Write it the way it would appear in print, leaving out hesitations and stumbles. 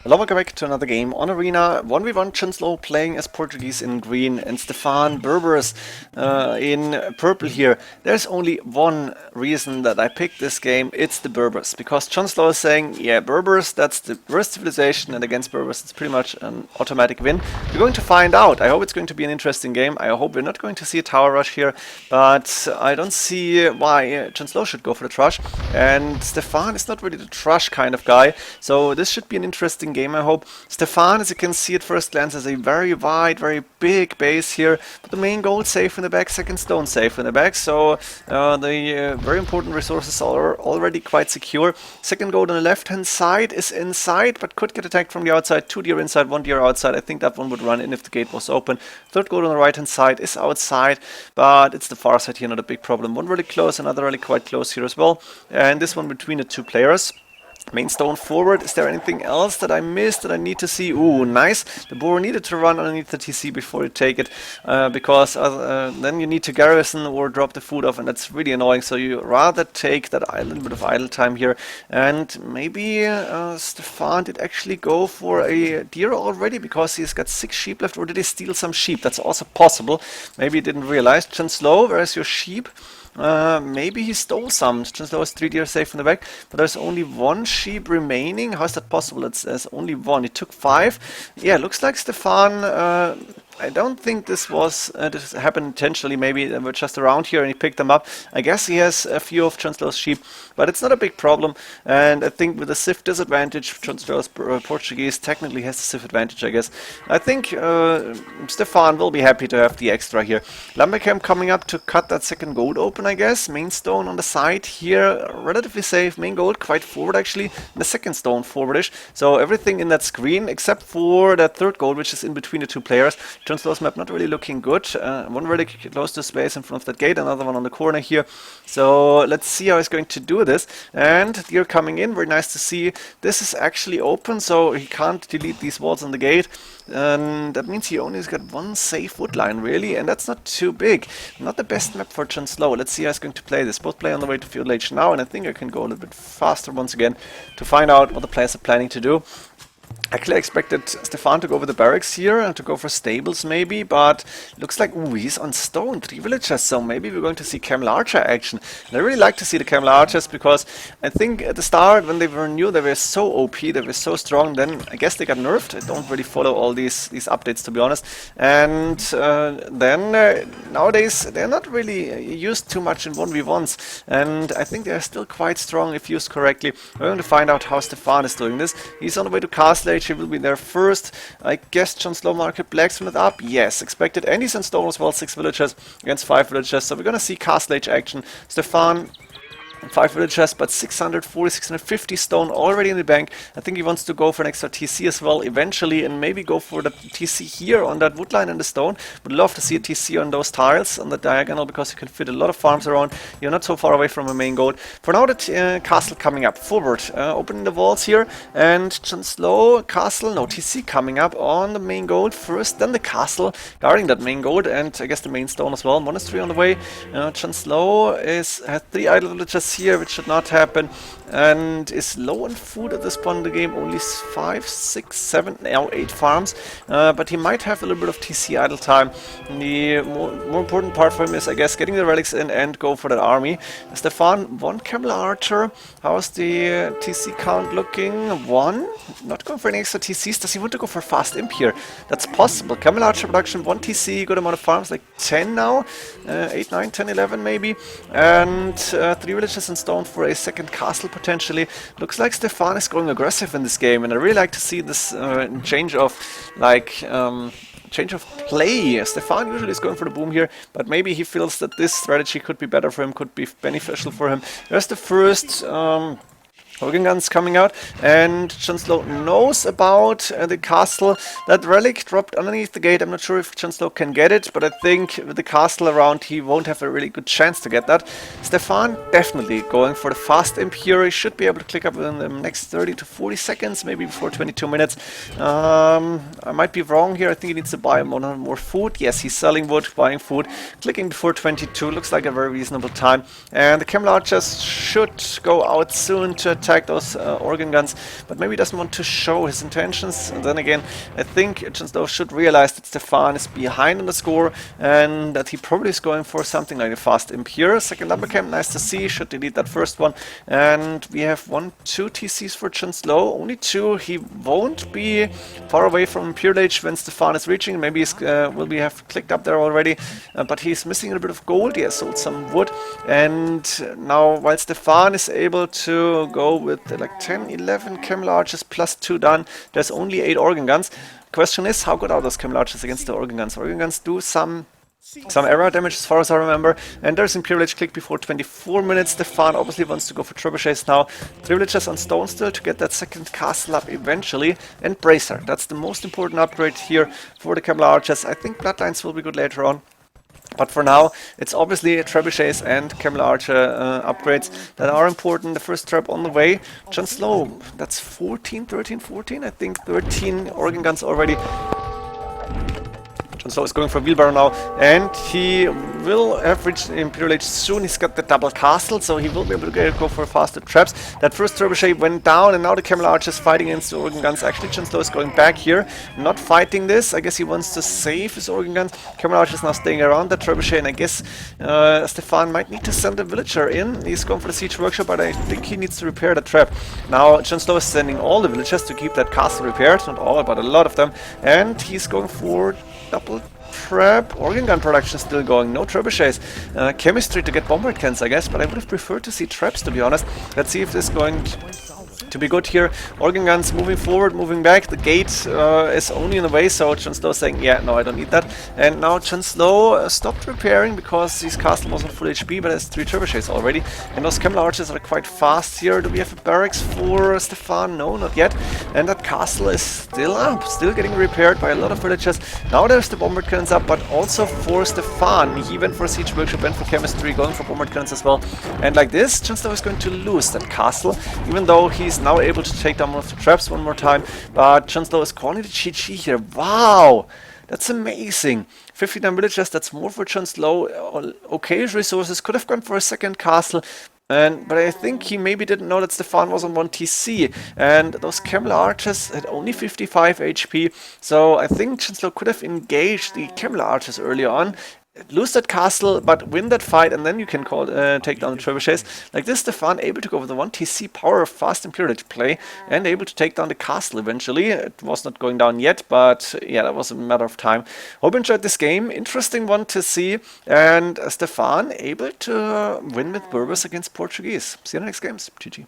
Hello, welcome back to another game on Arena. 1v1 JonSlow playing as Portuguese in green and Stefan Berbers in purple here. There's only one reason that I picked this game, it's the Berbers. Because JonSlow is saying, yeah, Berbers, that's the worst civilization, and against Berbers it's pretty much an automatic win. We're going to find out. I hope it's going to be an interesting game. I hope we're not going to see a tower rush here, but I don't see why JonSlow should go for the Trush. And Stefan is not really the Trush kind of guy, so this should be an interesting game, I hope. Stefan, as you can see at first glance, has a very wide, very big base here, but the main gold safe in the back, second stone safe in the back, so the very important resources are already quite secure. Second gold on the left hand side is inside, but could get attacked from the outside. 2 deer inside, 1 deer outside. I think that one would run in if the gate was open. Third gold on the right hand side is outside, but it's the far side here, not a big problem. One really close, another really quite close here as well, and this one between the two players. Main stone forward. Is there anything else that I missed that I need to see? Ooh, nice. The boar needed to run underneath the TC before you take it, because then you need to garrison or drop the food off, and that's really annoying. So you rather take that little bit of idle time here. And maybe Stefan did actually go for a deer already because he's got 6 sheep left, or did he steal some sheep? That's also possible. Maybe he didn't realize. JonSlow, where is your sheep? Maybe he stole some. JonSlow has 3 deer safe in the back, but there's only 1 sheep remaining. How is that possible? There's only 1. He took 5. Yeah, looks like Stefan. I don't think this happened intentionally. Maybe they were just around here and he picked them up. I guess he has a few of JonSlow's sheep, but it's not a big problem. And I think with the Civ disadvantage, JonSlow's Portuguese technically has the Civ advantage, I guess. I think Stefan will be happy to have the extra here. Lumbercamp coming up to cut that second gold open, I guess. Main stone on the side here, relatively safe. Main gold quite forward actually. And the second stone forwardish. So everything in that screen except for that third gold, which is in between the two players. JonSlow's map not really looking good. One really close to space in front of that gate, another one on the corner here. So let's see how he's going to do this. And deer coming in, very nice to see. This is actually open, so he can't delete these walls on the gate. And that means he only has got 1 safe wood line, really, and that's not too big. Not the best map for JonSlow. Let's see how he's going to play this. Both play on the way to Field Age now, and I think I can go a little bit faster once again to find out what the players are planning to do. Actually, I expected Stefan to go with the barracks here and to go for stables maybe, but looks like, ooh, he's on stone, 3 villagers, so maybe we're going to see Camel Archer action. And I really like to see the Camel Archers because I think at the start when they were new they were so OP, they were so strong, then I guess they got nerfed. I don't really follow all these updates, to be honest. And then nowadays they're not really used too much in 1v1s, and I think they're still quite strong if used correctly. We're going to find out how Stefan is doing this. He's on the way to Castle Age. He will be there first. I guess JonSlow market blacksmith up. Yes, expected. And he's on stone as well. 6 villagers against 5 villagers. So we're gonna see Castle Age action. Stefan 5 villagers, but 640, 650 stone already in the bank. I think he wants to go for an extra TC as well eventually, and maybe go for the TC here on that wood line in the stone. Would love to see a TC on those tiles on the diagonal because you can fit a lot of farms around. You're not so far away from a main gold. For now, the castle coming up forward, opening the walls here, and JonSlow castle, no TC coming up on the main gold first, then the castle guarding that main gold, and I guess the main stone as well. Monastery on the way. JonSlow has 3 idle villagers here, which should not happen, and is low on food at this point in the game. Only 5, 6, 7, now 8 farms, but he might have a little bit of TC idle time. The more important part for him is, I guess, getting the relics in and go for that army. Stefan, 1 Camel Archer. How's the TC count looking? 1. Not going for any extra TCs. Does he want to go for fast imp here? That's possible. Camel Archer production, 1 TC, good amount of farms, like 10 now, 8, 9, 10, 11 maybe, and 3 villages in stone for a second castle potentially. Looks like Stefan is going aggressive in this game, and I really like to see this change of play. Stefan usually is going for the boom here, but maybe he feels that this strategy could be better for him, could be beneficial for him. There's the first Organ guns coming out, and JonSlow knows about the castle. That relic dropped underneath the gate. I'm not sure if JonSlow can get it, but I think with the castle around he won't have a really good chance to get that. Stefan definitely going for the fast imp here. He should be able to click up within the next 30 to 40 seconds, maybe before 22 minutes. I might be wrong here. I think he needs to buy more food. Yes, he's selling wood, buying food. Clicking before 22 looks like a very reasonable time. And the Camel Archers should go out soon to attack attack those organ guns, but maybe doesn't want to show his intentions. And then again, I think JonSlow should realize that Stefan is behind on the score and that he probably is going for something like a fast imp here. Second lumber camp, nice to see, should delete that first one. And we have 1, 2 TCs for JonSlow, only 2. He won't be far away from Imperial Age when Stefan is reaching. Maybe he's will be have clicked up there already, but he's missing a bit of gold. He has sold some wood, and now while Stefan is able to go with like 10, 11 camel archers plus 2 done, there's only 8 organ guns. Question is, how good are those camel archers against the organ guns? Organ guns do some error damage as far as I remember, and there's Imperial Age click before 24 minutes. Stefan obviously wants to go for trebuchets now. 3 villagers on stone still to get that second castle up eventually, and bracer. That's the most important upgrade here for the camel archers. I think bloodlines will be good later on. But for now, it's obviously trebuchets and camel archer upgrades that are important. The first trap on the way. JonSlow, that's 14, 13, 14. I think 13 organ guns already. JonSlow is going for wheelbarrow now, and he will have reached Imperial Age soon. He's got the double castle, so he will be able to go for faster traps. That first trebuchet went down, and now the camel archer is fighting against the organ guns. Actually, JonSlow is going back here, not fighting this. I guess he wants to save his organ guns. Camel archer is now staying around that trebuchet, and I guess Stefan might need to send a villager in. He's going for the siege workshop, but I think he needs to repair the trap. Now, JonSlow is sending all the villagers to keep that castle repaired. Not all, but a lot of them. And he's going for double trap. Organ gun production is still going. No trebuchets. Chemistry to get bombard cans, I guess, but I would have preferred to see traps, to be honest. Let's see if this is going to be good here. Organ guns moving forward, moving back. The gate is only in the way, so JonSlow saying, yeah, no, I don't need that. And now JonSlow stopped repairing because his castle was on full HP, but has 3 trebuchets already. And those camel archers are quite fast here. Do we have a barracks for Stefan? No, not yet. And that castle is still up, still getting repaired by a lot of villagers. Now there's the bombard cannons up, but also for Stefan. He went for siege workshop, went for chemistry, going for bombard cannons as well. And like this, JonSlow is going to lose that castle, even though he's now able to take down one of the traps one more time. But JonSlow is calling the GG here. Wow! That's amazing. 59 villagers, that's more for JonSlow. Okay resources, could have gone for a second castle. But I think he maybe didn't know that Stefan was on 1 TC, and those camel archers had only 55 HP, so I think JonSlow could have engaged the camel archers earlier on, lose that castle, but win that fight, and then you can take down the trebuchets. Like this, Stefan able to go with the 1 TC power of fast Imperial Age play, and able to take down the castle eventually. It was not going down yet, but yeah, that was a matter of time. Hope you enjoyed this game. Interesting one to see, and Stefan able to win with Berbers against Portuguese. See you in the next games. GG.